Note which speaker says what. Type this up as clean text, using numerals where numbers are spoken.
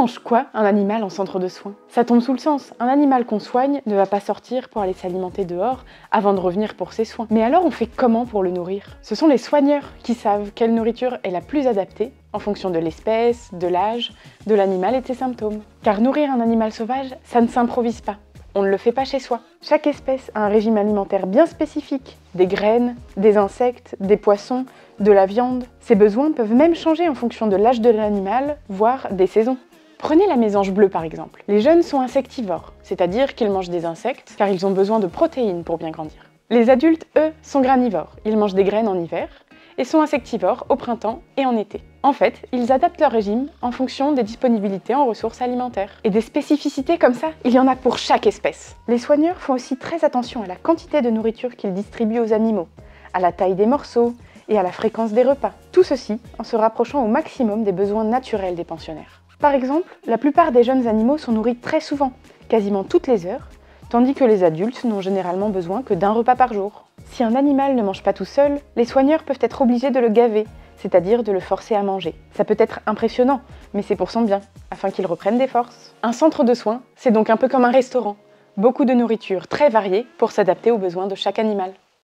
Speaker 1: mange quoi un animal en centre de soins? Ça tombe sous le sens, un animal qu'on soigne ne va pas sortir pour aller s'alimenter dehors avant de revenir pour ses soins. Mais alors on fait comment pour le nourrir? Ce sont les soigneurs qui savent quelle nourriture est la plus adaptée en fonction de l'espèce, de l'âge, de l'animal et de ses symptômes. Car nourrir un animal sauvage, ça ne s'improvise pas. On ne le fait pas chez soi. Chaque espèce a un régime alimentaire bien spécifique. Des graines, des insectes, des poissons, de la viande. Ces besoins peuvent même changer en fonction de l'âge de l'animal, voire des saisons. Prenez la mésange bleue par exemple. Les jeunes sont insectivores, c'est-à-dire qu'ils mangent des insectes car ils ont besoin de protéines pour bien grandir. Les adultes, eux, sont granivores. Ils mangent des graines en hiver et sont insectivores au printemps et en été. En fait, ils adaptent leur régime en fonction des disponibilités en ressources alimentaires. Et des spécificités comme ça, il y en a pour chaque espèce. Les soigneurs font aussi très attention à la quantité de nourriture qu'ils distribuent aux animaux, à la taille des morceaux et à la fréquence des repas. Tout ceci en se rapprochant au maximum des besoins naturels des pensionnaires. Par exemple, la plupart des jeunes animaux sont nourris très souvent, quasiment toutes les heures, tandis que les adultes n'ont généralement besoin que d'un repas par jour. Si un animal ne mange pas tout seul, les soigneurs peuvent être obligés de le gaver, c'est-à-dire de le forcer à manger. Ça peut être impressionnant, mais c'est pour son bien, afin qu'il reprenne des forces. Un centre de soins, c'est donc un peu comme un restaurant. Beaucoup de nourriture très variée pour s'adapter aux besoins de chaque animal.